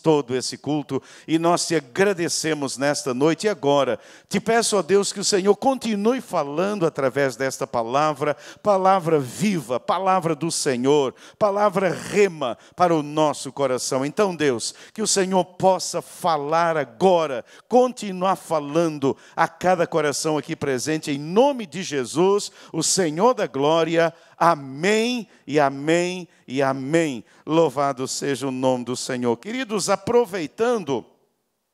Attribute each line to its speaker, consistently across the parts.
Speaker 1: todo esse culto e nós te agradecemos nesta noite. E agora, te peço a Deus que o Senhor continue falando através desta palavra, palavra viva, palavra do Senhor, palavra rema para o nosso coração. Então, Deus, que o Senhor possa falar agora, continuar falando a cada coração aqui presente, em nome de Jesus, o Senhor da glória. Amém e amém e amém. Louvado seja o nome do Senhor. Queridos, aproveitando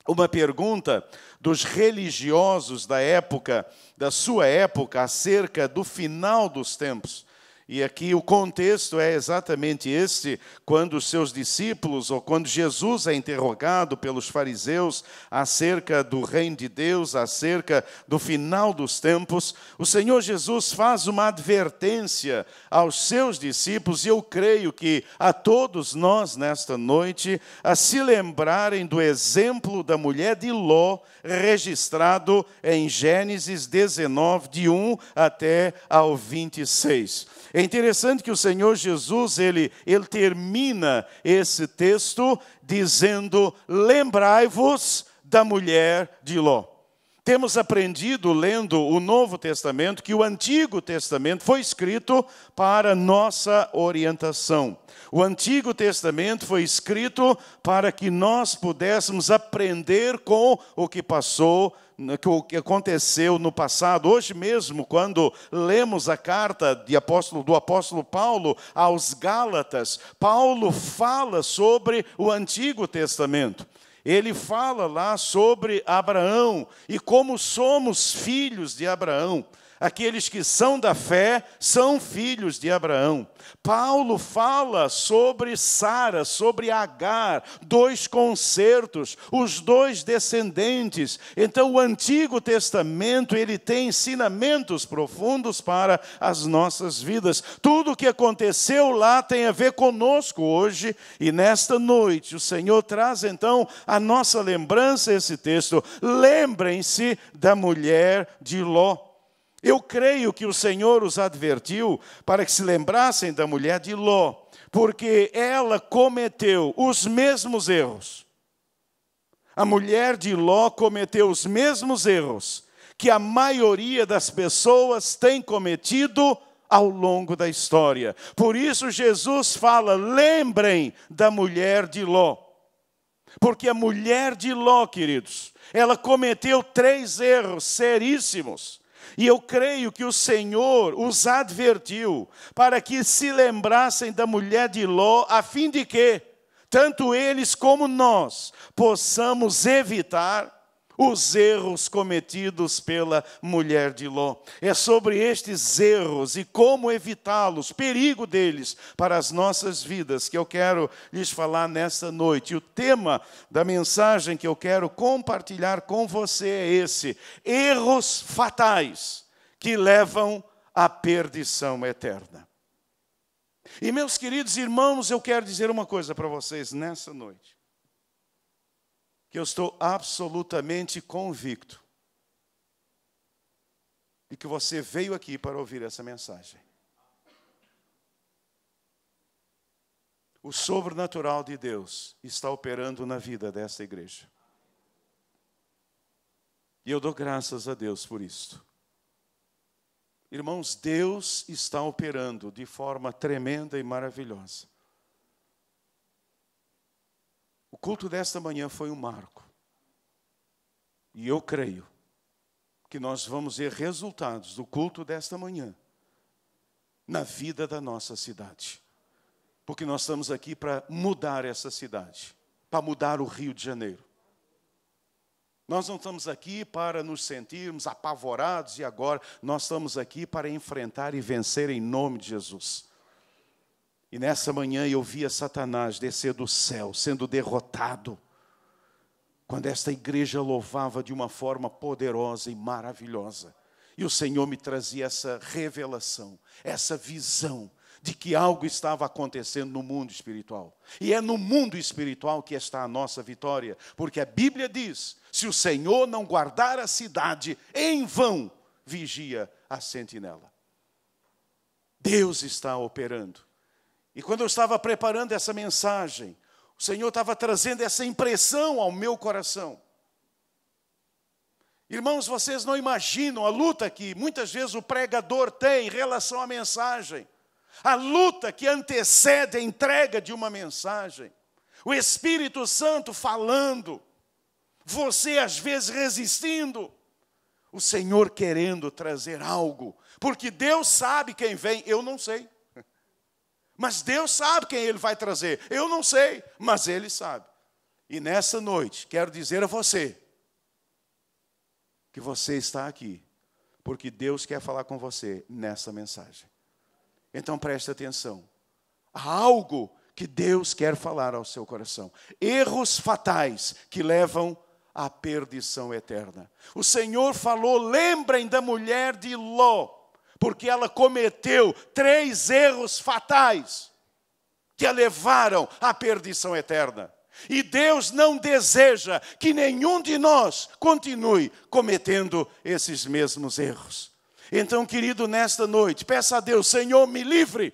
Speaker 1: uma pergunta dos religiosos da época, da sua época, acerca do final dos tempos. E aqui o contexto é exatamente este, quando os seus discípulos, ou quando Jesus é interrogado pelos fariseus acerca do reino de Deus, acerca do final dos tempos, o Senhor Jesus faz uma advertência aos seus discípulos, e eu creio que a todos nós nesta noite, a se lembrarem do exemplo da mulher de Ló, registrado em Gênesis 19, de 1 até ao 26. É interessante que o Senhor Jesus, ele termina esse texto dizendo: lembrai-vos da mulher de Ló. Temos aprendido, lendo o Novo Testamento, que o Antigo Testamento foi escrito para nossa orientação. O Antigo Testamento foi escrito para que nós pudéssemos aprender com o que passou, o que aconteceu no passado. Hoje mesmo, quando lemos a carta do apóstolo Paulo aos Gálatas, Paulo fala sobre o Antigo Testamento. Ele fala lá sobre Abraão e como somos filhos de Abraão. Aqueles que são da fé são filhos de Abraão. Paulo fala sobre Sara, sobre Agar, dois concertos, os dois descendentes. Então, o Antigo Testamento, ele tem ensinamentos profundos para as nossas vidas. Tudo o que aconteceu lá tem a ver conosco hoje. E nesta noite, o Senhor traz, então, a nossa lembrança esse texto. Lembrem-se da mulher de Ló. Eu creio que o Senhor os advertiu para que se lembrassem da mulher de Ló, porque ela cometeu os mesmos erros. A mulher de Ló cometeu os mesmos erros que a maioria das pessoas tem cometido ao longo da história. Por isso Jesus fala: lembrem da mulher de Ló. Porque a mulher de Ló, queridos, ela cometeu 3 erros seríssimos. E eu creio que o Senhor os advertiu para que se lembrassem da mulher de Ló, a fim de que, tanto eles como nós, possamos evitar os erros cometidos pela mulher de Ló. É sobre estes erros e como evitá-los, perigo deles para as nossas vidas, que eu quero lhes falar nesta noite. E o tema da mensagem que eu quero compartilhar com você é esse: erros fatais que levam à perdição eterna. E, meus queridos irmãos, eu quero dizer uma coisa para vocês nessa noite, que eu estou absolutamente convicto de que você veio aqui para ouvir essa mensagem. O sobrenatural de Deus está operando na vida desta igreja. E eu dou graças a Deus por isto. Irmãos, Deus está operando de forma tremenda e maravilhosa. O culto desta manhã foi um marco. E eu creio que nós vamos ver resultados do culto desta manhã na vida da nossa cidade. Porque nós estamos aqui para mudar essa cidade, para mudar o Rio de Janeiro. Nós não estamos aqui para nos sentirmos apavorados e agora nós estamos aqui para enfrentar e vencer em nome de Jesus. E nessa manhã eu via Satanás descer do céu, sendo derrotado, quando esta igreja louvava de uma forma poderosa e maravilhosa. E o Senhor me trazia essa revelação, essa visão de que algo estava acontecendo no mundo espiritual. E é no mundo espiritual que está a nossa vitória, porque a Bíblia diz: se o Senhor não guardar a cidade, em vão vigia a sentinela. Deus está operando. E quando eu estava preparando essa mensagem, O Senhor estava trazendo essa impressão ao meu coração. Irmãos, vocês não imaginam a luta que muitas vezes o pregador tem em relação à mensagem. A luta que antecede a entrega de uma mensagem. O Espírito Santo falando. Você às vezes resistindo. O Senhor querendo trazer algo. Porque Deus sabe quem vem, eu não sei. Mas Deus sabe quem Ele vai trazer. Eu não sei, mas Ele sabe. E nessa noite, quero dizer a você, que você está aqui, porque Deus quer falar com você nessa mensagem. Então preste atenção. Há algo que Deus quer falar ao seu coração. Erros fatais que levam à perdição eterna. O Senhor falou, lembrem da mulher de Ló, porque ela cometeu 3 erros fatais que a levaram à perdição eterna. E Deus não deseja que nenhum de nós continue cometendo esses mesmos erros. Então, querido, nesta noite, peça a Deus, Senhor, me livre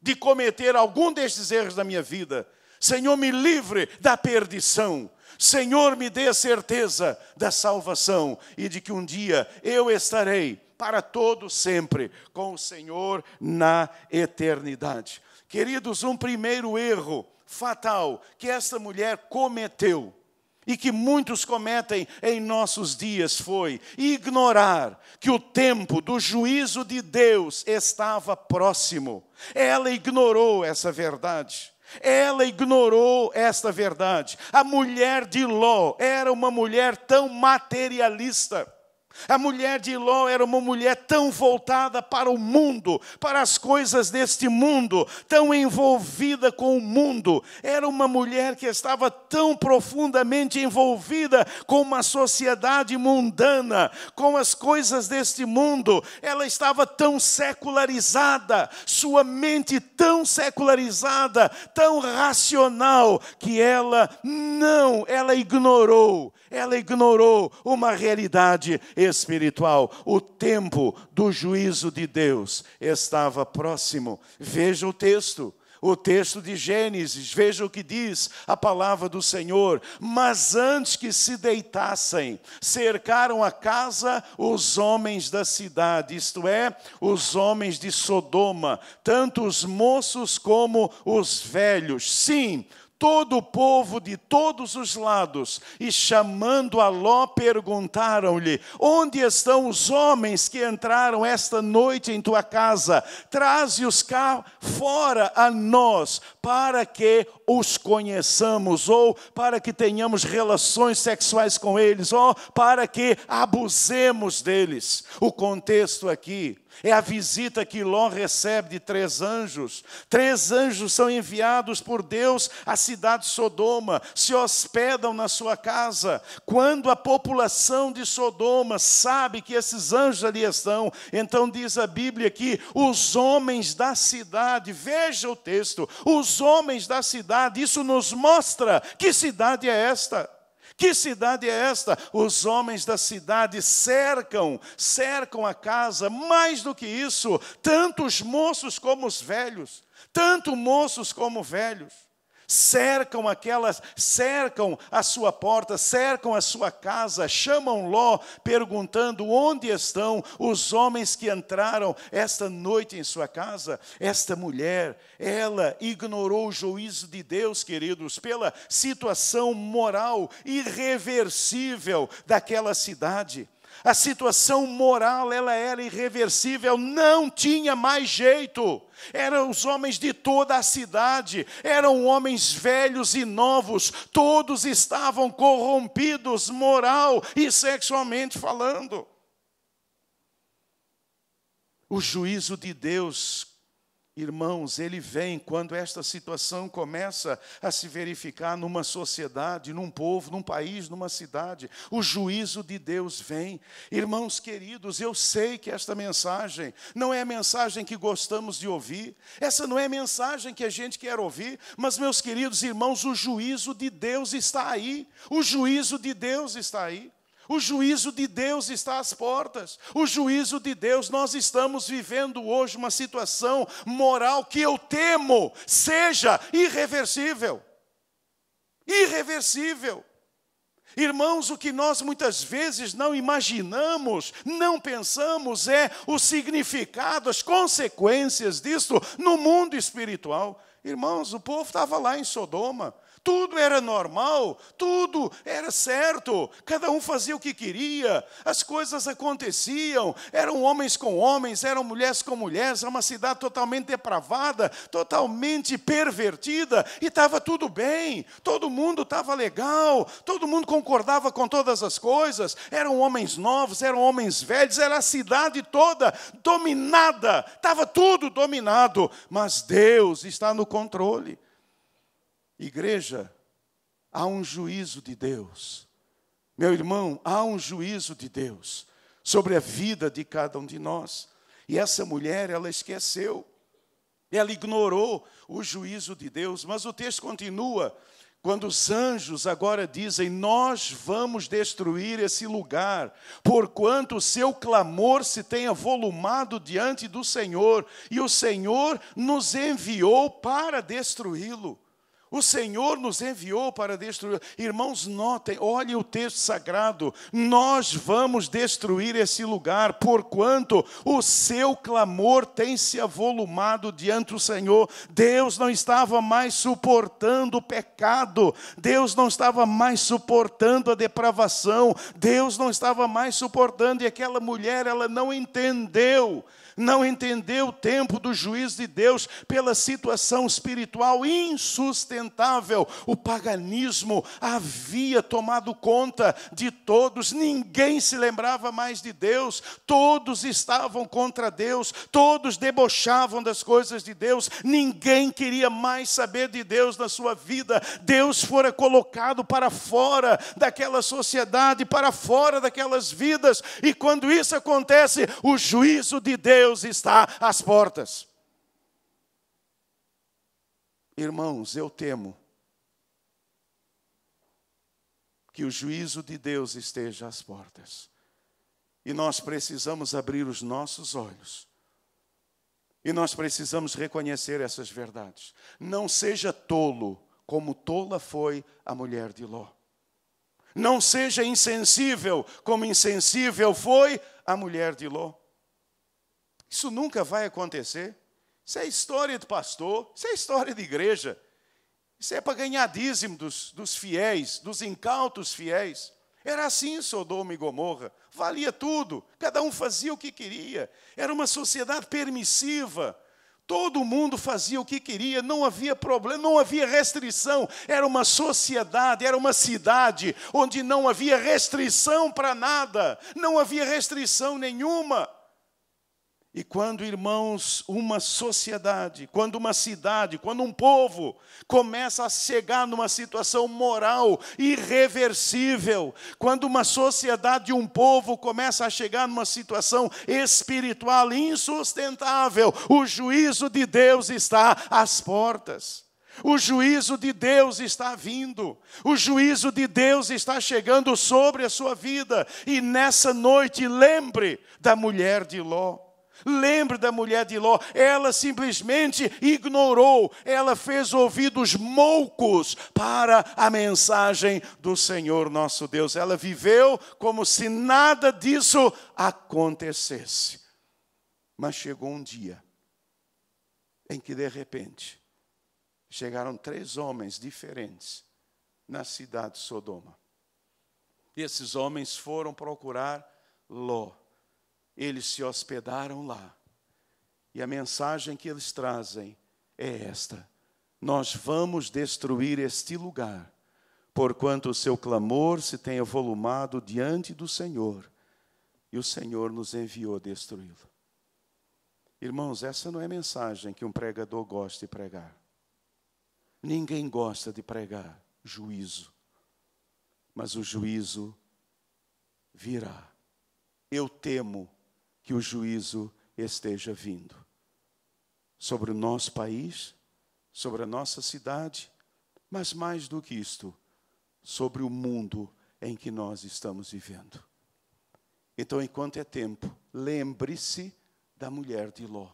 Speaker 1: de cometer algum destes erros da minha vida. Senhor, me livre da perdição. Senhor, me dê a certeza da salvação e de que um dia eu estarei para todo sempre com o Senhor na eternidade. Queridos, um primeiro erro fatal que esta mulher cometeu e que muitos cometem em nossos dias foi ignorar que o tempo do juízo de Deus estava próximo. Ela ignorou essa verdade. Ela ignorou esta verdade. A mulher de Ló era uma mulher tão materialista. A mulher de Ló era uma mulher tão voltada para o mundo, para as coisas deste mundo, tão envolvida com o mundo. Era uma mulher que estava tão profundamente envolvida com uma sociedade mundana, com as coisas deste mundo. Ela estava tão secularizada, sua mente tão secularizada, tão racional, que ela ignorou uma realidade espiritual. O tempo do juízo de Deus estava próximo. Veja o texto de Gênesis, veja o que diz a palavra do Senhor. Mas antes que se deitassem, cercaram a casa os homens da cidade, isto é, os homens de Sodoma, tanto os moços como os velhos. Sim, todo o povo de todos os lados, e chamando a Ló, perguntaram-lhe, onde estão os homens que entraram esta noite em tua casa? Traze-os cá fora a nós, para que os conheçamos, ou para que tenhamos relações sexuais com eles, ou para que abusemos deles. O contexto aqui é a visita que Ló recebe de 3 anjos. 3 anjos são enviados por Deus à cidade de Sodoma, se hospedam na sua casa. Quando a população de Sodoma sabe que esses anjos ali estão, então diz a Bíblia que os homens da cidade, veja o texto, os homens da cidade, isso nos mostra que cidade é esta. Que cidade é esta? Os homens da cidade cercam a casa. Mais do que isso, tanto os moços como os velhos, tanto moços como velhos, cercam a sua porta, cercam a sua casa, chamam Ló, perguntando onde estão os homens que entraram esta noite em sua casa. Esta mulher, ela ignorou o juízo de Deus, queridos, pela situação moral irreversível daquela cidade. A situação moral, ela era irreversível, não tinha mais jeito. Eram os homens de toda a cidade, eram homens velhos e novos, todos estavam corrompidos, moral e sexualmente falando. O juízo de Deus, irmãos, ele vem quando esta situação começa a se verificar numa sociedade, num povo, num país, numa cidade. O juízo de Deus vem. Irmãos queridos, eu sei que esta mensagem não é a mensagem que gostamos de ouvir. Essa não é a mensagem que a gente quer ouvir. Mas, meus queridos irmãos, o juízo de Deus está aí. O juízo de Deus está aí. O juízo de Deus está às portas. O juízo de Deus, nós estamos vivendo hoje uma situação moral que eu temo seja irreversível. irreversível. Irmãos, o que nós muitas vezes não imaginamos, não pensamos, é o significado, as consequências disso no mundo espiritual. Irmãos, o povo estava lá em Sodoma. Tudo era normal, tudo era certo, cada um fazia o que queria, as coisas aconteciam, eram homens com homens, eram mulheres com mulheres, era uma cidade totalmente depravada, totalmente pervertida, e estava tudo bem, todo mundo estava legal, todo mundo concordava com todas as coisas, eram homens novos, eram homens velhos, era a cidade toda dominada, estava tudo dominado, mas Deus está no controle. Igreja, há um juízo de Deus. Meu irmão, há um juízo de Deus sobre a vida de cada um de nós. E essa mulher, ela esqueceu. Ela ignorou o juízo de Deus. Mas o texto continua, quando os anjos agora dizem, nós vamos destruir esse lugar, porquanto o seu clamor se tem avolumado diante do Senhor, e o Senhor nos enviou para destruí-lo. O Senhor nos enviou para destruir. Irmãos, notem, olhem o texto sagrado. Nós vamos destruir esse lugar, porquanto o seu clamor tem se avolumado diante do Senhor. Deus não estava mais suportando o pecado. Deus não estava mais suportando a depravação. Deus não estava mais suportando. E aquela mulher, ela não entendeu o tempo do juízo de Deus pela situação espiritual insustentável. O paganismo havia tomado conta de todos, ninguém se lembrava mais de Deus, todos estavam contra Deus, todos debochavam das coisas de Deus, ninguém queria mais saber de Deus na sua vida. Deus fora colocado para fora daquela sociedade, para fora daquelas vidas, e quando isso acontece, o juízo de Deus está às portas. Irmãos, eu temo que o juízo de Deus esteja às portas. E nós precisamos abrir os nossos olhos. E nós precisamos reconhecer essas verdades. Não seja tolo, como tola foi a mulher de Ló. Não seja insensível, como insensível foi a mulher de Ló. Isso nunca vai acontecer. Isso é história de pastor, isso é história de igreja. Isso é para ganhar dízimo dos fiéis, dos incautos fiéis. Era assim em Sodoma e Gomorra. Valia tudo, cada um fazia o que queria. Era uma sociedade permissiva. Todo mundo fazia o que queria, não havia problema, não havia restrição. Era uma sociedade, era uma cidade onde não havia restrição para nada. Não havia restrição nenhuma. E quando, irmãos, uma sociedade, quando uma cidade, quando um povo começa a chegar numa situação moral irreversível, quando uma sociedade, um povo começa a chegar numa situação espiritual insustentável, o juízo de Deus está às portas. O juízo de Deus está vindo, o juízo de Deus está chegando sobre a sua vida. E nessa noite, lembre da mulher de Ló. Lembre da mulher de Ló, ela simplesmente ignorou, ela fez ouvidos moucos para a mensagem do Senhor nosso Deus. Ela viveu como se nada disso acontecesse. Mas chegou um dia em que de repente chegaram 3 homens diferentes na cidade de Sodoma. E esses homens foram procurar Ló. Eles se hospedaram lá. E a mensagem que eles trazem é esta: nós vamos destruir este lugar, porquanto o seu clamor se tem avolumado diante do Senhor, e o Senhor nos enviou destruí-lo. Irmãos, essa não é a mensagem que um pregador gosta de pregar. Ninguém gosta de pregar juízo, mas o juízo virá. Eu temo que o juízo esteja vindo sobre o nosso país, sobre a nossa cidade, mas mais do que isto, sobre o mundo em que nós estamos vivendo. Então, enquanto é tempo, lembre-se da mulher de Ló.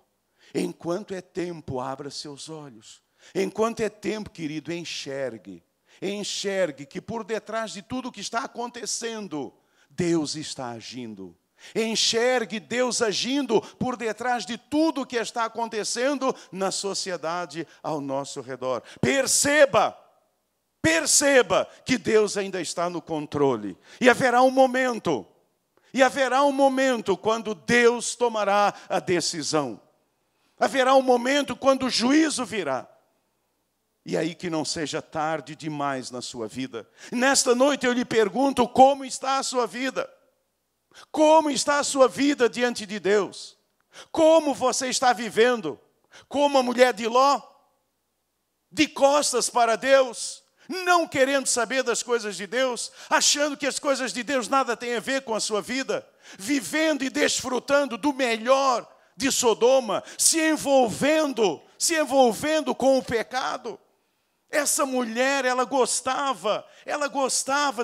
Speaker 1: Enquanto é tempo, abra seus olhos. Enquanto é tempo, querido, enxergue. Enxergue que por detrás de tudo que está acontecendo, Deus está agindo. Enxergue Deus agindo por detrás de tudo que está acontecendo na sociedade ao nosso redor. Perceba que Deus ainda está no controle. E haverá um momento quando Deus tomará a decisão. Haverá um momento quando o juízo virá. E aí que não seja tarde demais na sua vida. Nesta noite eu lhe pergunto, como está a sua vida? Como está a sua vida diante de Deus? Como você está vivendo? Como a mulher de Ló? De costas para Deus? Não querendo saber das coisas de Deus? Achando que as coisas de Deus nada têm a ver com a sua vida? Vivendo e desfrutando do melhor de Sodoma? Se envolvendo com o pecado? Essa mulher, ela gostava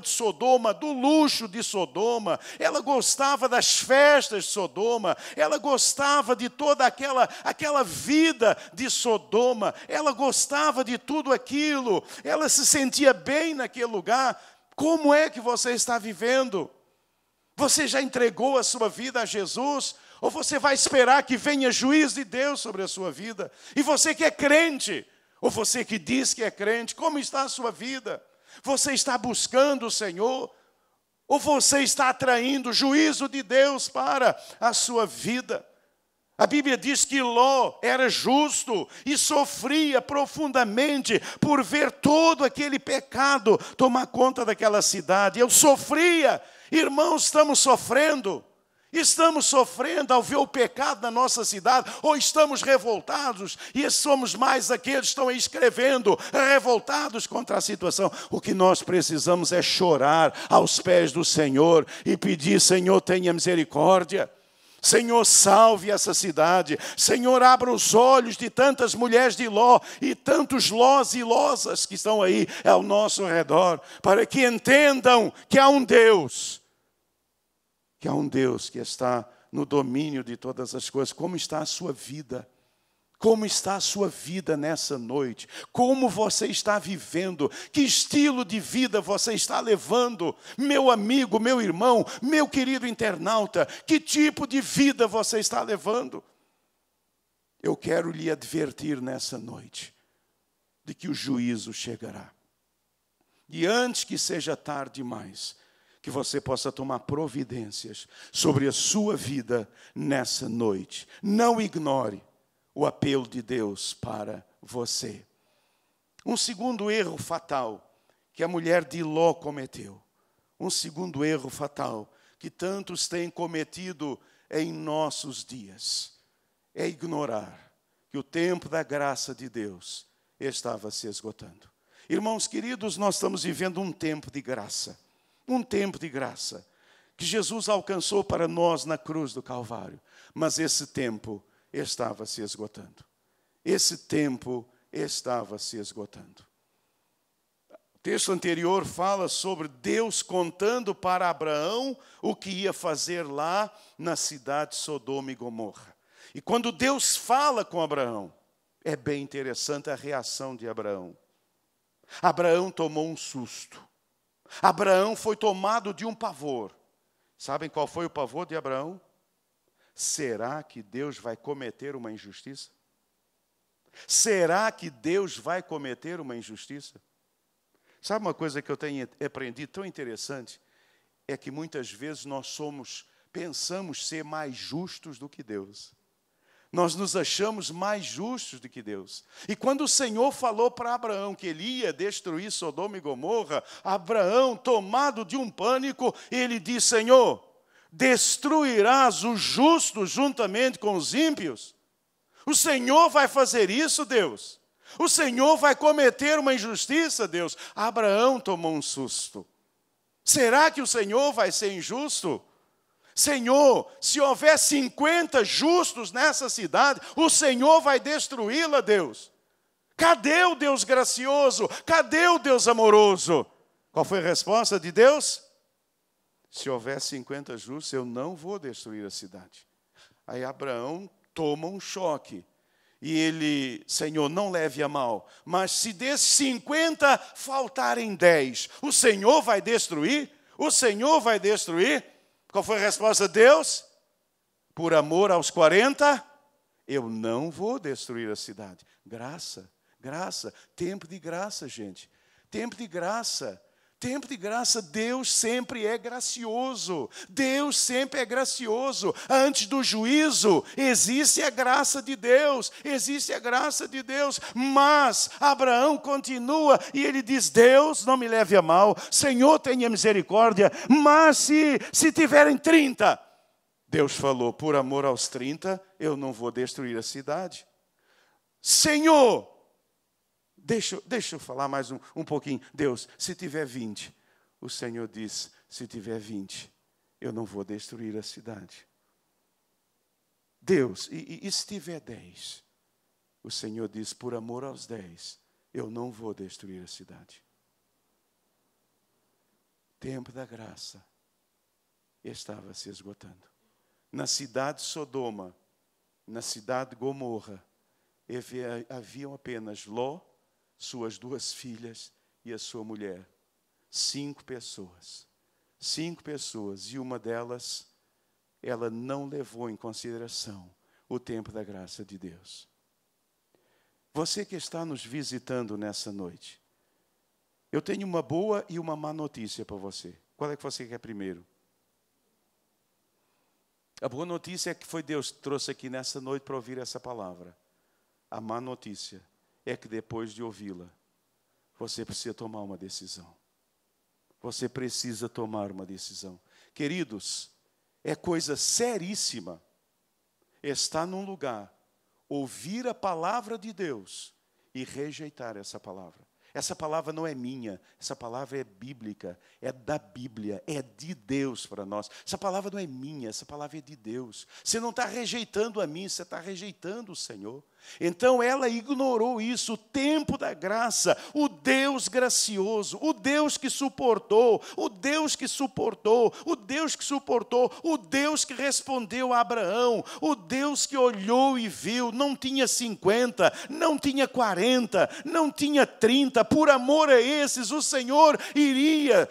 Speaker 1: de Sodoma, do luxo de Sodoma, ela gostava das festas de Sodoma, ela gostava de toda aquela vida de Sodoma, ela gostava de tudo aquilo, ela se sentia bem naquele lugar. Como é que você está vivendo? Você já entregou a sua vida a Jesus? Ou você vai esperar que venha juízo de Deus sobre a sua vida? E você que é crente, ou você que diz que é crente, como está a sua vida? Você está buscando o Senhor? Ou você está atraindo o juízo de Deus para a sua vida? A Bíblia diz que Ló era justo e sofria profundamente por ver todo aquele pecado tomar conta daquela cidade. Eu sofria. Irmãos, estamos sofrendo ao ver o pecado na nossa cidade, ou estamos revoltados, e somos mais aqueles que estão aí escrevendo, revoltados contra a situação. O que nós precisamos é chorar aos pés do Senhor e pedir: Senhor, tenha misericórdia. Senhor, salve essa cidade. Senhor, abra os olhos de tantas mulheres de Ló e tantos Lós e Losas que estão aí ao nosso redor, para que entendam que há um Deus que está no domínio de todas as coisas. Como está a sua vida? Como está a sua vida nessa noite? Como você está vivendo? Que estilo de vida você está levando? Meu amigo, meu irmão, meu querido internauta, que tipo de vida você está levando? Eu quero lhe advertir nessa noite de que o juízo chegará. E antes que seja tarde demais, que você possa tomar providências sobre a sua vida nessa noite. Não ignore o apelo de Deus para você. Um segundo erro fatal que a mulher de Ló cometeu. Um segundo erro fatal que tantos têm cometido em nossos dias. É ignorar que o tempo da graça de Deus estava se esgotando. Irmãos queridos, nós estamos vivendo um tempo de graça. Um tempo de graça que Jesus alcançou para nós na cruz do Calvário. Mas esse tempo estava se esgotando. Esse tempo estava se esgotando. O texto anterior fala sobre Deus contando para Abraão o que ia fazer lá na cidade de Sodoma e Gomorra. E quando Deus fala com Abraão, é bem interessante a reação de Abraão. Abraão tomou um susto. Abraão foi tomado de um pavor. Sabem qual foi o pavor de Abraão? Será que Deus vai cometer uma injustiça? Será que Deus vai cometer uma injustiça? Sabe uma coisa que eu tenho aprendido tão interessante? É que muitas vezes nós pensamos ser mais justos do que Deus. Nós nos achamos mais justos do que Deus. E quando o Senhor falou para Abraão que ele ia destruir Sodoma e Gomorra, Abraão, tomado de um pânico, ele disse: Senhor, destruirás os justos juntamente com os ímpios? O Senhor vai fazer isso, Deus? O Senhor vai cometer uma injustiça, Deus? Abraão tomou um susto. Será que o Senhor vai ser injusto? Senhor, se houver 50 justos nessa cidade, o Senhor vai destruí-la, Deus. Cadê o Deus gracioso? Cadê o Deus amoroso? Qual foi a resposta de Deus? Se houver 50 justos, eu não vou destruir a cidade. Aí Abraão toma um choque. E ele, Senhor, não leve a mal, mas se desses 50 faltarem 10, o Senhor vai destruir? O Senhor vai destruir? Qual foi a resposta de Deus? Por amor aos 40, eu não vou destruir a cidade. Graça, graça, tempo de graça, gente. Tempo de graça. Tempo de graça, Deus sempre é gracioso. Deus sempre é gracioso. Antes do juízo, existe a graça de Deus. Existe a graça de Deus. Mas Abraão continua e ele diz, Deus, não me leve a mal. Senhor, tenha misericórdia. Mas se tiverem 30, Deus falou, por amor aos 30, eu não vou destruir a cidade. Senhor, deixa eu falar mais um pouquinho. Deus, se tiver 20, o Senhor diz, se tiver 20, eu não vou destruir a cidade. Deus, e se tiver 10? O Senhor diz, por amor aos 10, eu não vou destruir a cidade. Tempo da graça estava se esgotando. Na cidade de Sodoma, na cidade de Gomorra, haviam apenas Ló, suas 2 filhas e a sua mulher. 5 pessoas. 5 pessoas. E uma delas, ela não levou em consideração o tempo da graça de Deus. Você que está nos visitando nessa noite, eu tenho uma boa e uma má notícia para você. Qual é que você quer primeiro? A boa notícia é que foi Deus que trouxe aqui nessa noite para ouvir essa palavra. A má notícia é que depois de ouvi-la, você precisa tomar uma decisão. Você precisa tomar uma decisão. Queridos, é coisa seríssima estar num lugar, ouvir a palavra de Deus e rejeitar essa palavra. Essa palavra não é minha, essa palavra é bíblica, é da Bíblia, é de Deus para nós. Essa palavra não é minha, essa palavra é de Deus. Você não está rejeitando a mim, você está rejeitando o Senhor. Então ela ignorou isso, o tempo da graça, o Deus gracioso, o Deus que suportou, o Deus que suportou, o Deus que suportou, o Deus que respondeu a Abraão, o Deus que olhou e viu, não tinha 50, não tinha 40, não tinha 30, por amor a esses, o Senhor iria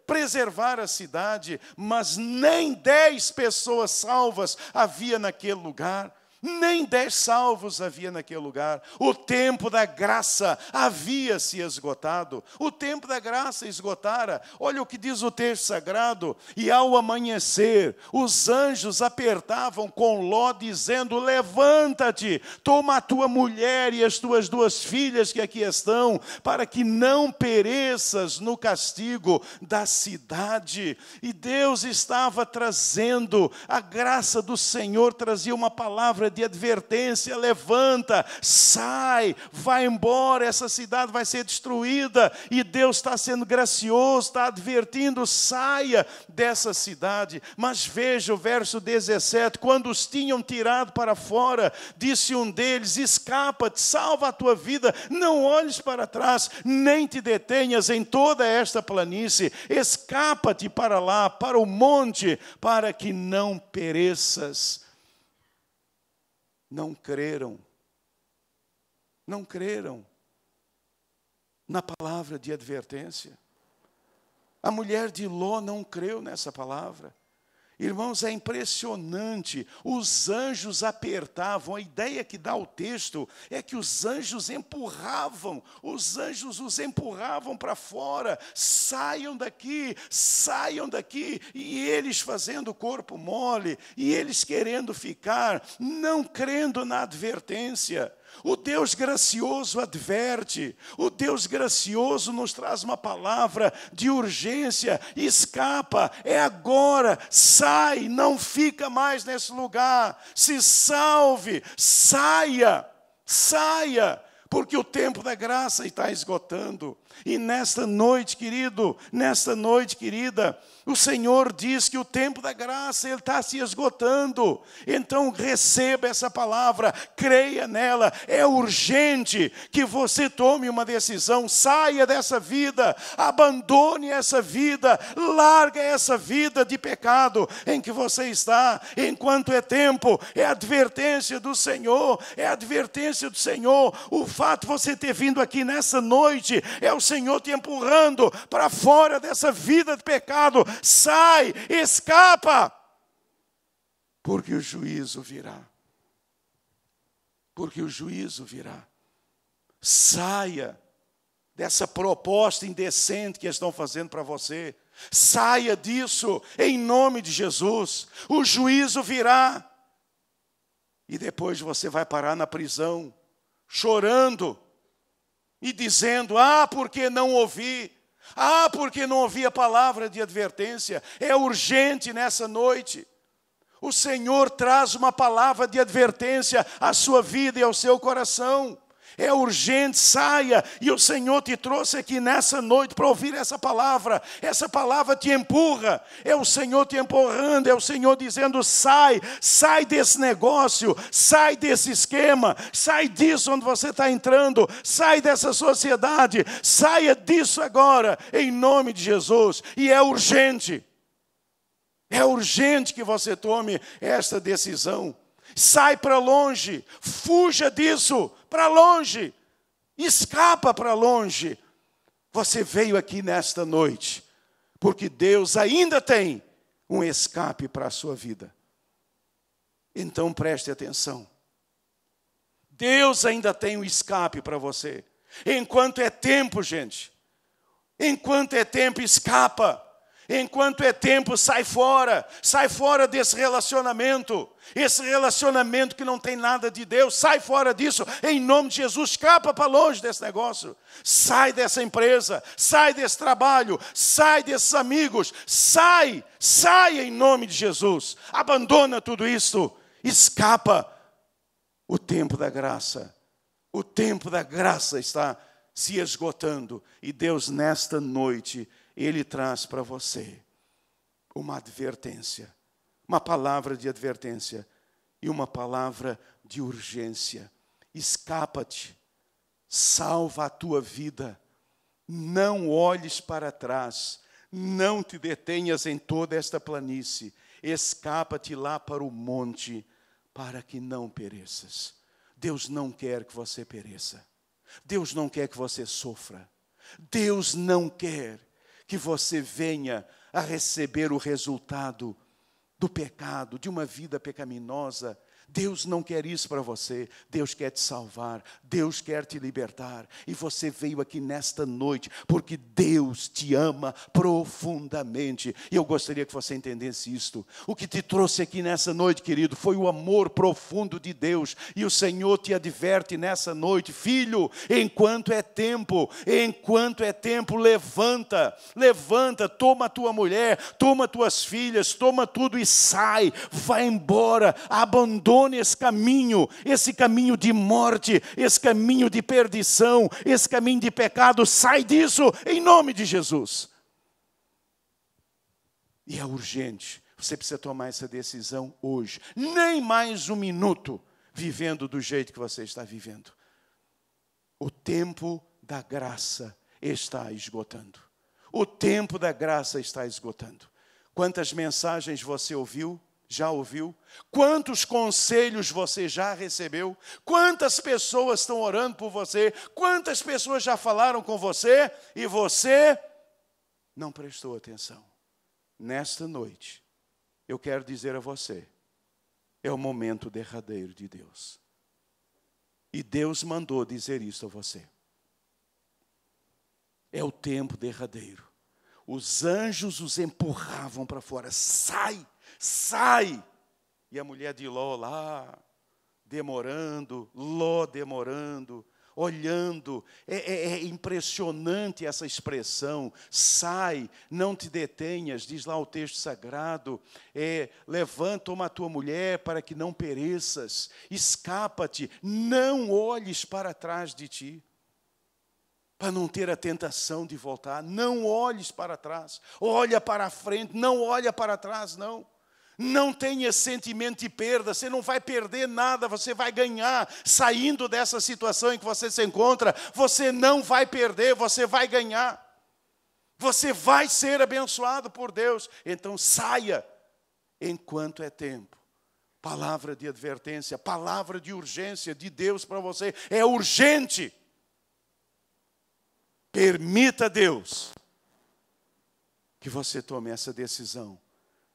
Speaker 1: preservar a cidade, mas nem 10 pessoas salvas havia naquele lugar. Nem 10 salvos havia naquele lugar. O tempo da graça havia se esgotado. O tempo da graça esgotara. Olha o que diz o texto sagrado. E ao amanhecer, os anjos apertavam com Ló, dizendo, levanta-te, toma a tua mulher e as tuas 2 filhas que aqui estão, para que não pereças no castigo da cidade. E Deus estava trazendo, a graça do Senhor trazia uma palavra de advertência, levanta, sai, vai embora, essa cidade vai ser destruída, e Deus está sendo gracioso, está advertindo, saia dessa cidade. Mas veja o verso 17, quando os tinham tirado para fora, disse um deles, escapa-te, salva a tua vida, não olhes para trás, nem te detenhas em toda esta planície, escapa-te para lá, para o monte, para que não pereças. Não creram na palavra de advertência. A mulher de Ló não creu nessa palavra. Irmãos, é impressionante, os anjos apertavam, a ideia que dá o texto é que os anjos os empurravam para fora, saiam daqui, e eles fazendo o corpo mole, e eles querendo ficar, não crendo na advertência. O Deus gracioso adverte, o Deus gracioso nos traz uma palavra de urgência, escapa, é agora, sai, não fica mais nesse lugar, se salve, saia, porque o tempo da graça está esgotando. E nesta noite, querido, nesta noite, querida, o Senhor diz que o tempo da graça, ele está se esgotando. Então receba essa palavra, creia nela. É urgente que você tome uma decisão, saia dessa vida, abandone essa vida, larga essa vida de pecado em que você está. Enquanto é tempo, é advertência do Senhor, é advertência do Senhor. O fato de você ter vindo aqui nessa noite, é o Senhor te empurrando para fora dessa vida de pecado. Sai, escapa, porque o juízo virá. Porque o juízo virá. Saia dessa proposta indecente que estão fazendo para você. Saia disso, em nome de Jesus. O juízo virá. E depois você vai parar na prisão, chorando e dizendo: porque não ouvi? Porque não ouvi a palavra de advertência? É urgente nessa noite. O Senhor traz uma palavra de advertência à sua vida e ao seu coração. É urgente, saia. E o Senhor te trouxe aqui nessa noite para ouvir essa palavra. Essa palavra te empurra. É o Senhor te empurrando. É o Senhor dizendo: sai desse negócio. Sai desse esquema. Sai disso onde você está entrando. Sai dessa sociedade. Saia disso agora, em nome de Jesus. E é urgente. É urgente que você tome esta decisão. Sai para longe, fuja disso, para longe, escapa para longe. Você veio aqui nesta noite, porque Deus ainda tem um escape para a sua vida. Então preste atenção. Deus ainda tem um escape para você. Enquanto é tempo, gente. Enquanto é tempo, escapa. Enquanto é tempo, sai fora desse relacionamento, esse relacionamento que não tem nada de Deus, sai fora disso, em nome de Jesus, escapa para longe desse negócio, sai dessa empresa, sai desse trabalho, sai desses amigos, sai em nome de Jesus, abandona tudo isso, escapa. O tempo da graça está se esgotando, e Deus nesta noite, Ele traz para você uma advertência, uma palavra de advertência e uma palavra de urgência. Escapa-te, salva a tua vida, não olhes para trás, não te detenhas em toda esta planície, escapa-te lá para o monte, para que não pereças. Deus não quer que você pereça, Deus não quer que você sofra, Deus não quer que você venha a receber o resultado do pecado, de uma vida pecaminosa. Deus não quer isso para você. Deus quer te salvar, Deus quer te libertar. E você veio aqui nesta noite porque Deus te ama profundamente. E eu gostaria que você entendesse isto. O que te trouxe aqui nessa noite, querido, foi o amor profundo de Deus. E o Senhor te adverte nessa noite: filho, enquanto é tempo, levanta, toma a tua mulher, toma tuas filhas, toma tudo e sai, vai embora, abandona esse caminho de morte, esse caminho de perdição, esse caminho de pecado. Sai disso em nome de Jesus. E é urgente, você precisa tomar essa decisão hoje, nem mais um minuto vivendo do jeito que você está vivendo. O tempo da graça está esgotando. O tempo da graça está esgotando. Quantas mensagens você ouviu? Já ouviu? Quantos conselhos você já recebeu? Quantas pessoas estão orando por você? Quantas pessoas já falaram com você? E você não prestou atenção. Nesta noite, eu quero dizer a você, é o momento derradeiro de Deus. E Deus mandou dizer isso a você. É o tempo derradeiro. Os anjos os empurravam para fora. Sai! E a mulher de Ló lá, demorando, olhando. É impressionante essa expressão. Sai, não te detenhas, diz lá o texto sagrado. Levanta, toma a tua mulher para que não pereças. Escapa-te, não olhes para trás de ti. para não ter a tentação de voltar. Não olhes para trás, olha para a frente, não olha para trás, não. Não tenha sentimento de perda, você não vai perder nada, você vai ganhar. Saindo dessa situação em que você se encontra, você não vai perder, você vai ganhar. Você vai ser abençoado por Deus. Então saia enquanto é tempo. Palavra de advertência, palavra de urgência de Deus para você. É urgente. Permita a Deus que você tome essa decisão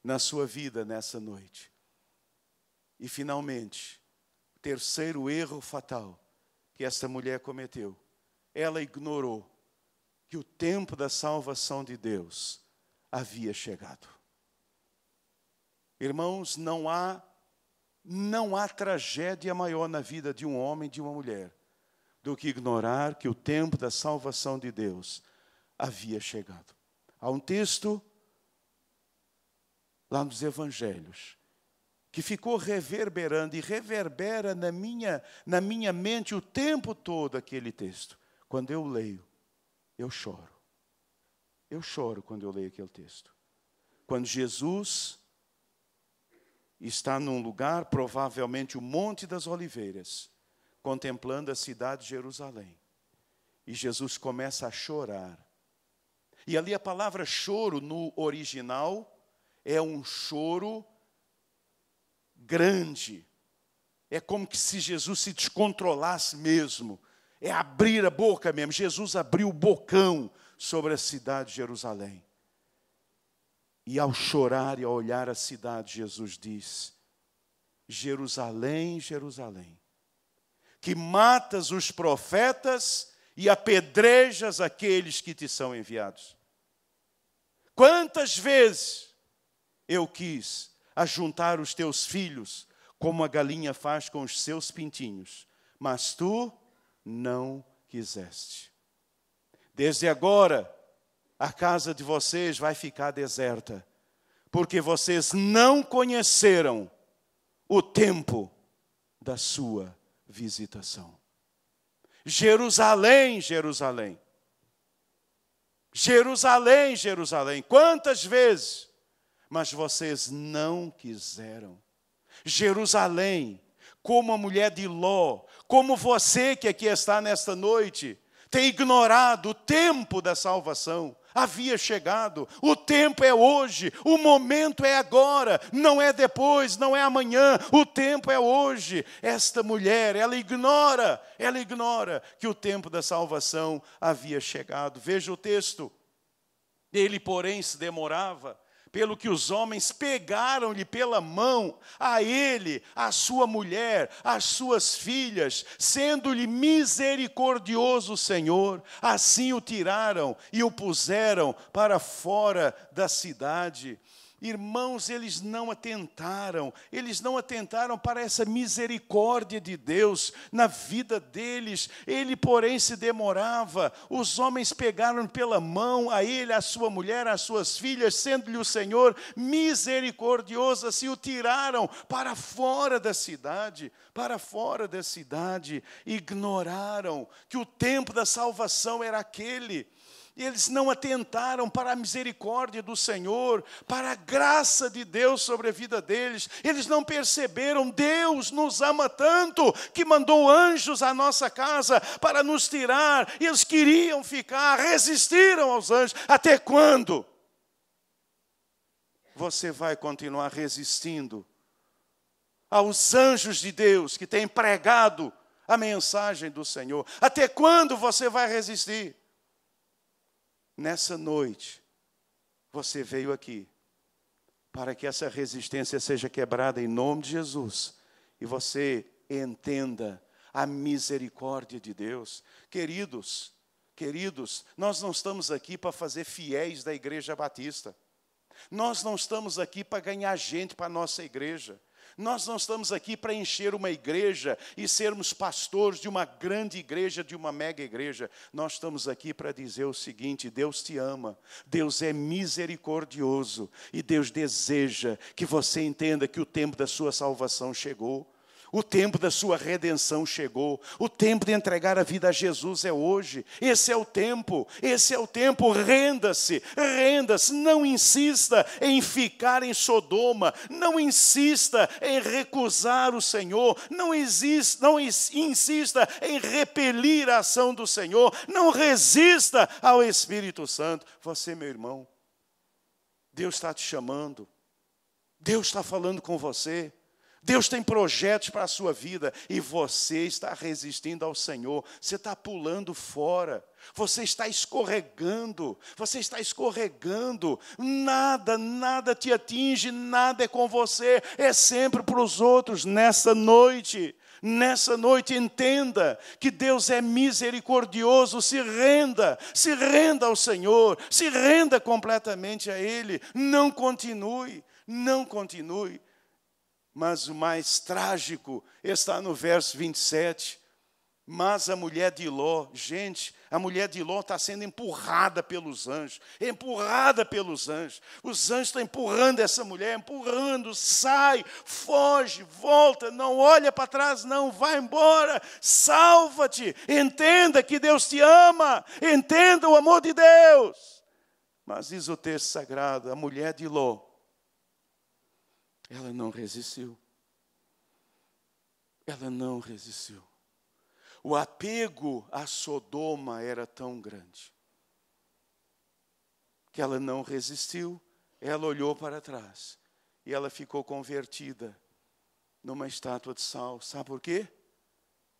Speaker 1: na sua vida nessa noite. E finalmente, terceiro erro fatal que esta mulher cometeu. Ela ignorou que o tempo da salvação de Deus havia chegado. Irmãos, não há tragédia maior na vida de um homem e de uma mulher do que ignorar que o tempo da salvação de Deus havia chegado. Há um texto lá nos Evangelhos que ficou reverberando e reverbera na minha mente o tempo todo aquele texto. Quando eu leio, eu choro. Eu choro quando eu leio aquele texto. Quando Jesus está num lugar, provavelmente o Monte das Oliveiras, contemplando a cidade de Jerusalém. E Jesus começa a chorar. E ali a palavra choro no original é um choro grande. É como que se Jesus se descontrolasse mesmo. É abrir a boca mesmo. Jesus abriu o bocão sobre a cidade de Jerusalém. E ao chorar e ao olhar a cidade, Jesus diz: Jerusalém, Jerusalém, que matas os profetas e apedrejas aqueles que te são enviados. Quantas vezes eu quis ajuntar os teus filhos, como a galinha faz com os seus pintinhos, mas tu não quiseste. Desde agora, a casa de vocês vai ficar deserta, porque vocês não conheceram o tempo da sua visitação. Jerusalém, Jerusalém. Jerusalém, Jerusalém. Quantas vezes? Mas vocês não quiseram. Jerusalém, como a mulher de Ló, como você que aqui está nesta noite, tem ignorado o tempo da salvação. Havia chegado, o tempo é hoje, o momento é agora, não é depois, não é amanhã, o tempo é hoje. Esta mulher, ela ignora que o tempo da salvação havia chegado. Veja o texto. Ele, porém, se demorava, pelo que os homens pegaram-lhe pela mão, a ele, a sua mulher, as suas filhas, sendo-lhe misericordioso o Senhor, assim o tiraram e o puseram para fora da cidade. Irmãos, eles não atentaram para essa misericórdia de Deus na vida deles. Ele, porém, se demorava. Os homens pegaram pela mão a ele, a sua mulher, as suas filhas, sendo-lhe o Senhor misericordioso, assim o tiraram para fora da cidade. Ignoraram que o tempo da salvação era aquele. Eles não atentaram para a misericórdia do Senhor, para a graça de Deus sobre a vida deles. Eles não perceberam, Deus nos ama tanto, que mandou anjos à nossa casa para nos tirar. E eles queriam ficar, resistiram aos anjos. Até quando você vai continuar resistindo aos anjos de Deus que têm pregado a mensagem do Senhor? Até quando você vai resistir? Nessa noite, você veio aqui para que essa resistência seja quebrada em nome de Jesus e você entenda a misericórdia de Deus. Queridos, nós não estamos aqui para fazer fiéis da Igreja Batista. Nós não estamos aqui para ganhar gente para a nossa igreja. Nós não estamos aqui para encher uma igreja e sermos pastores de uma grande igreja, de uma mega igreja. Nós estamos aqui para dizer o seguinte: Deus te ama, Deus é misericordioso e Deus deseja que você entenda que o tempo da sua salvação chegou. O tempo da sua redenção chegou. O tempo de entregar a vida a Jesus é hoje. Esse é o tempo. Esse é o tempo. Renda-se. Renda-se. Não insista em ficar em Sodoma. Não insista em recusar o Senhor. Não insista em repelir a ação do Senhor. Não resista ao Espírito Santo. Você, meu irmão, Deus está te chamando. Deus está falando com você. Deus tem projetos para a sua vida e você está resistindo ao Senhor. Você está pulando fora. Você está escorregando. Você está escorregando. Nada te atinge, nada é com você. É sempre para os outros. Nessa noite, entenda que Deus é misericordioso. Se renda ao Senhor. Se renda completamente a Ele. Não continue. Mas o mais trágico está no verso 27. Mas a mulher de Ló, gente, a mulher de Ló está sendo empurrada pelos anjos. Os anjos estão empurrando essa mulher, sai, foge, volta, não olha para trás, não, vai embora, salva-te, entenda que Deus te ama, entenda o amor de Deus. Mas diz o texto sagrado, a mulher de Ló, ela não resistiu. O apego a Sodoma era tão grande que ela não resistiu. Ela olhou para trás e ela ficou convertida numa estátua de sal. Sabe por quê?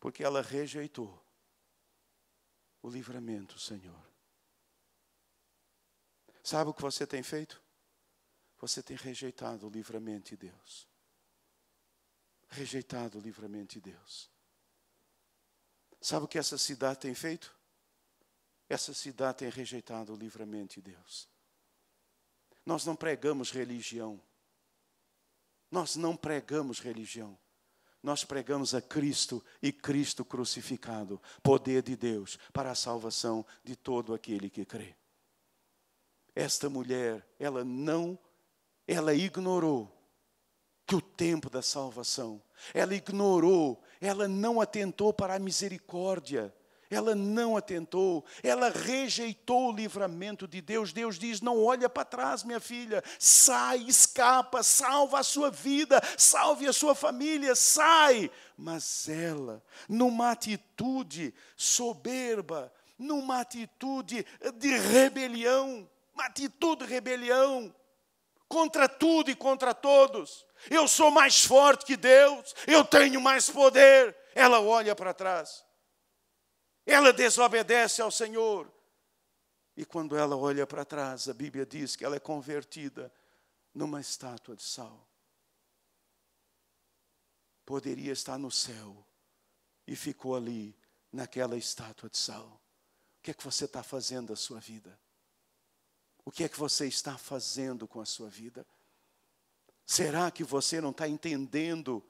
Speaker 1: Porque ela rejeitou o livramento do Senhor. Sabe o que você tem feito? Você tem rejeitado o livramento de Deus. Rejeitado o livramento de Deus. Sabe o que essa cidade tem feito? Essa cidade tem rejeitado o livramento de Deus. Nós não pregamos religião. Nós pregamos a Cristo e Cristo crucificado. Poder de Deus para a salvação de todo aquele que crê. Esta mulher, ela ignorou que o tempo da salvação, ela não atentou para a misericórdia, ela rejeitou o livramento de Deus. Deus diz, não olha para trás, minha filha, sai, escapa, salva a sua vida, salve a sua família, sai. Mas ela, numa atitude soberba, numa atitude de rebelião, contra tudo e contra todos. Eu sou mais forte que Deus, eu tenho mais poder. Ela olha para trás. Ela desobedece ao Senhor. E quando ela olha para trás, a Bíblia diz que ela é convertida numa estátua de sal. Poderia estar no céu e ficou ali naquela estátua de sal. O que é que você está fazendo da sua vida? O que é que você está fazendo com a sua vida? Será que você não está entendendo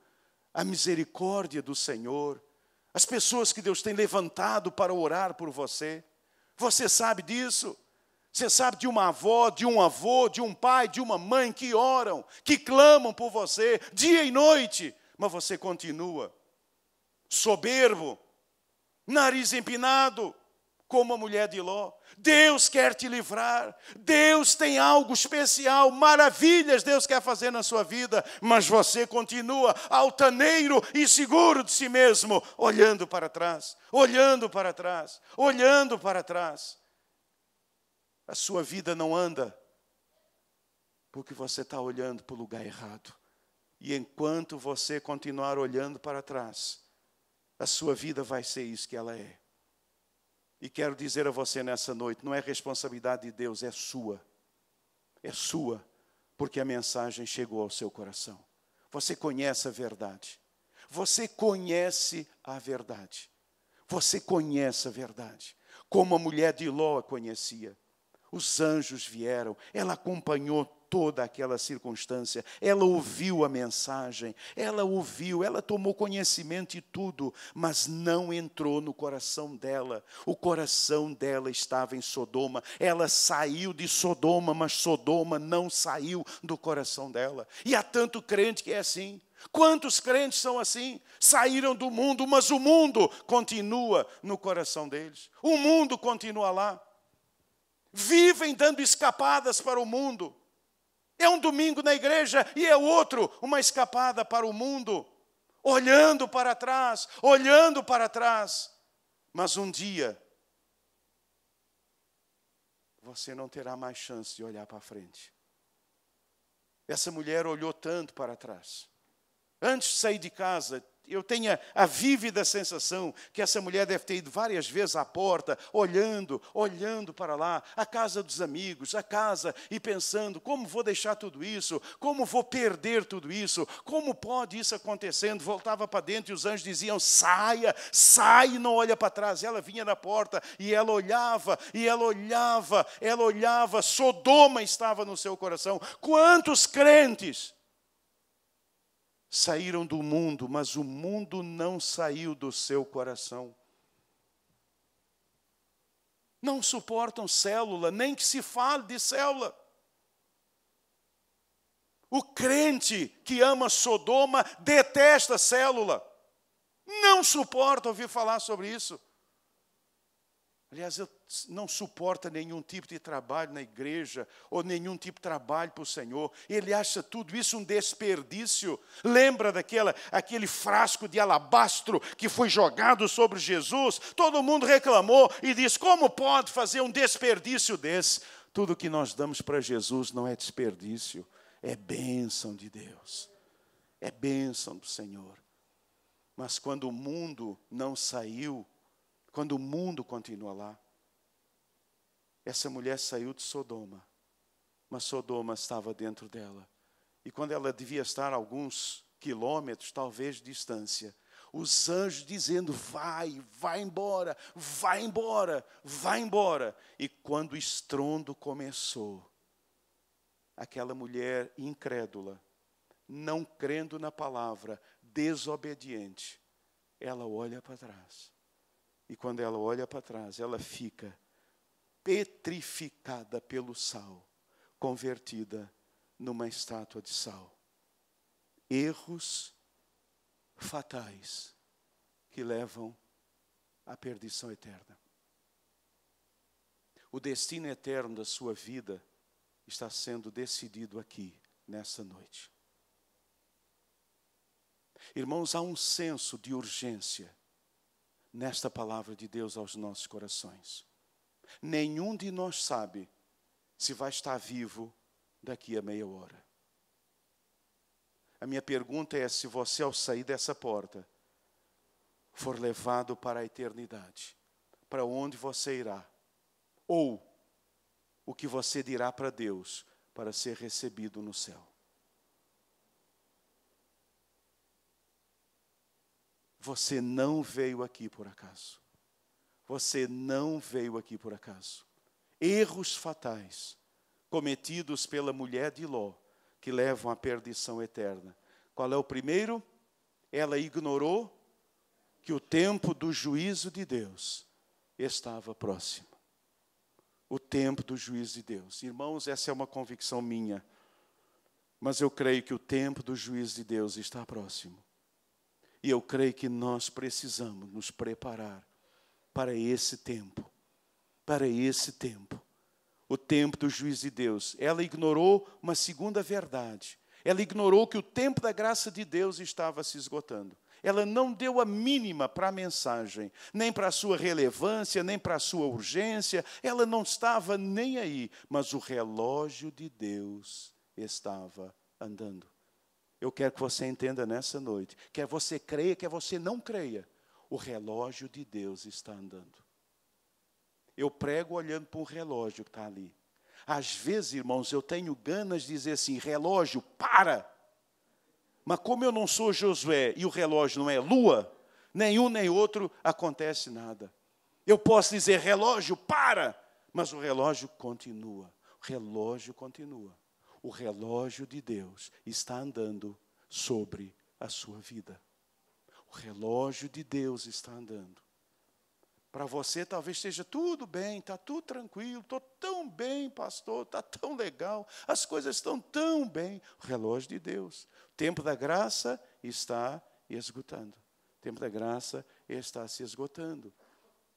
Speaker 1: a misericórdia do Senhor? As pessoas que Deus tem levantado para orar por você. Você sabe disso? Você sabe de uma avó, de um avô, de um pai, de uma mãe que oram, que clamam por você dia e noite. Mas você continua soberbo, nariz empinado, como a mulher de Ló. Deus quer te livrar. Deus tem algo especial, maravilhas Deus quer fazer na sua vida, mas você continua altaneiro e seguro de si mesmo, olhando para trás. A sua vida não anda porque você está olhando para o lugar errado. E enquanto você continuar olhando para trás, a sua vida vai ser isso que ela é. E quero dizer a você nessa noite, não é responsabilidade de Deus, é sua. É sua, porque a mensagem chegou ao seu coração. Você conhece a verdade. Você conhece a verdade. Como a mulher de Ló a conhecia. Os anjos vieram, ela acompanhou toda aquela circunstância, ela ouviu a mensagem, ela tomou conhecimento de tudo, mas não entrou no coração dela. O coração dela estava em Sodoma. Ela saiu de Sodoma, mas Sodoma não saiu do coração dela. E há tanto crente que é assim. Quantos crentes são assim? Saíram do mundo, mas o mundo continua no coração deles. O mundo continua lá. Vivem dando escapadas para o mundo. É um domingo na igreja e é outro, uma escapada para o mundo. Olhando para trás, olhando para trás. Mas um dia, você não terá mais chance de olhar para frente. Essa mulher olhou tanto para trás. Antes de sair de casa, eu tenho a vívida sensação que essa mulher deve ter ido várias vezes à porta, olhando para lá, a casa dos amigos, a casa, e pensando, como vou deixar tudo isso? Como vou perder tudo isso? Como pode isso acontecendo? Voltava para dentro e os anjos diziam, saia, sai e não olha para trás. Ela vinha na porta e ela olhava, Sodoma estava no seu coração. Quantos crentes saíram do mundo, mas o mundo não saiu do seu coração. Não suportam célula, nem que se fale de célula. O crente que ama Sodoma detesta célula. Não suporta ouvir falar sobre isso. Aliás, ele não suporta nenhum tipo de trabalho na igreja, ou nenhum tipo de trabalho para o Senhor. Ele acha tudo isso um desperdício. Lembra aquele frasco de alabastro que foi jogado sobre Jesus? Todo mundo reclamou e disse, como pode fazer um desperdício desse? Tudo que nós damos para Jesus não é desperdício, é bênção de Deus. É bênção do Senhor. Mas quando o mundo não saiu, quando o mundo continua lá, essa mulher saiu de Sodoma, mas Sodoma estava dentro dela. E quando ela devia estar a alguns quilômetros, talvez, de distância, os anjos dizendo, vai embora, vai embora, vai embora. E quando o estrondo começou, aquela mulher incrédula, não crendo na palavra, desobediente, ela olha para trás. E quando ela olha para trás, ela fica petrificada pelo sal, convertida numa estátua de sal. Erros fatais que levam à perdição eterna. O destino eterno da sua vida está sendo decidido aqui, nessa noite. Irmãos, há um senso de urgência nesta palavra de Deus aos nossos corações. Nenhum de nós sabe se vai estar vivo daqui a meia hora. A minha pergunta é se você, ao sair dessa porta, for levado para a eternidade, para onde você irá? Ou o que você dirá para Deus para ser recebido no céu? Você não veio aqui por acaso. Você não veio aqui por acaso. Erros fatais cometidos pela mulher de Ló, que levam à perdição eterna. Qual é o primeiro? Ela ignorou que o tempo do juízo de Deus estava próximo. O tempo do juízo de Deus. Irmãos, essa é uma convicção minha. Mas eu creio que o tempo do juízo de Deus está próximo. E eu creio que nós precisamos nos preparar para esse tempo. Para esse tempo. O tempo do juízo de Deus. Ela ignorou uma segunda verdade. Ela ignorou que o tempo da graça de Deus estava se esgotando. Ela não deu a mínima para a mensagem, nem para a sua relevância, nem para a sua urgência. Ela não estava nem aí, mas o relógio de Deus estava andando. Eu quero que você entenda nessa noite, quer você creia, quer você não creia, o relógio de Deus está andando. Eu prego olhando para um relógio que está ali. Às vezes, irmãos, eu tenho ganas de dizer assim, relógio, para! Mas como eu não sou Josué e o relógio não é lua, nenhum nem outro acontece nada. Eu posso dizer, relógio, para! Mas o relógio continua. O relógio continua. O relógio de Deus está andando sobre a sua vida. O relógio de Deus está andando. Para você talvez esteja tudo bem, está tudo tranquilo, estou tão bem, pastor, está tão legal, as coisas estão tão bem. O relógio de Deus, o tempo da graça está esgotando. O tempo da graça está se esgotando.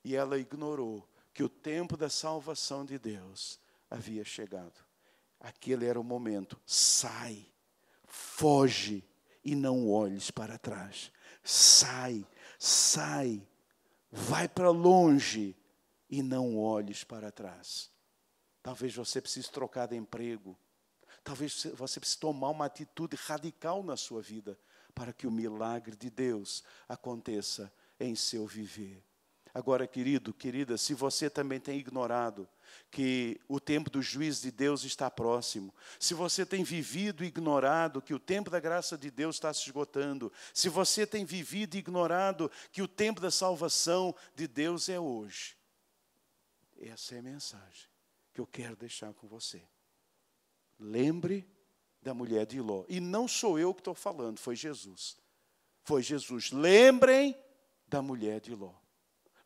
Speaker 1: E ela ignorou que o tempo da salvação de Deus havia chegado. Aquele era o momento. Sai, foge e não olhes para trás. Sai, sai. Vai para longe e não olhes para trás. Talvez você precise trocar de emprego. Talvez você precise tomar uma atitude radical na sua vida para que o milagre de Deus aconteça em seu viver. Agora, querido, querida, se você também tem ignorado que o tempo do juízo de Deus está próximo, se você tem vivido e ignorado que o tempo da graça de Deus está se esgotando, se você tem vivido e ignorado que o tempo da salvação de Deus é hoje, essa é a mensagem que eu quero deixar com você. Lembre da mulher de Ló. E não sou eu que estou falando, foi Jesus. Foi Jesus. Lembrem da mulher de Ló.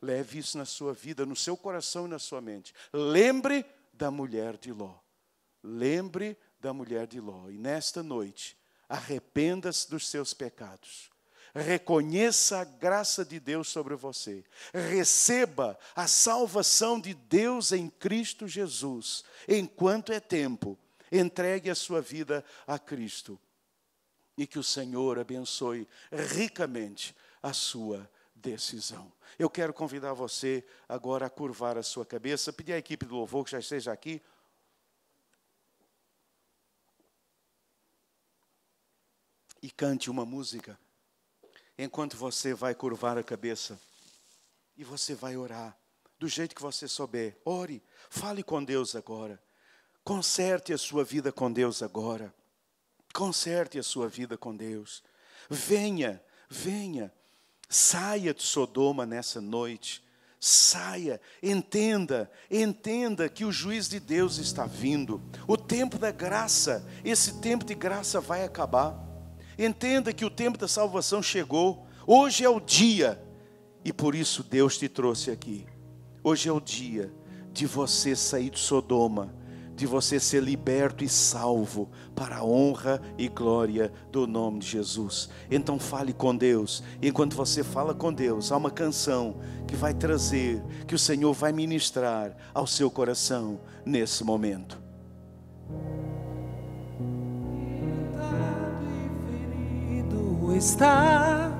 Speaker 1: Leve isso na sua vida, no seu coração e na sua mente. Lembre da mulher de Ló. Lembre da mulher de Ló. E nesta noite, arrependa-se dos seus pecados. Reconheça a graça de Deus sobre você. Receba a salvação de Deus em Cristo Jesus. Enquanto é tempo, entregue a sua vida a Cristo. E que o Senhor abençoe ricamente a sua decisão. Eu quero convidar você agora a curvar a sua cabeça, pedir à equipe do louvor que já esteja aqui. E cante uma música, enquanto você vai curvar a cabeça. E você vai orar, do jeito que você souber. Ore, fale com Deus agora. Conserte a sua vida com Deus agora. Conserte a sua vida com Deus. Venha, venha. Saia de Sodoma nessa noite. Saia, entenda que o juízo de Deus está vindo. O tempo da graça, esse tempo de graça vai acabar. Entenda que o tempo da salvação chegou. Hoje é o dia, e por isso Deus te trouxe aqui. Hoje é o dia de você sair de Sodoma, de você ser liberto e salvo para a honra e glória do nome de Jesus. Então fale com Deus. Enquanto você fala com Deus, há uma canção que vai trazer, que o Senhor vai ministrar ao seu coração nesse momento.
Speaker 2: Está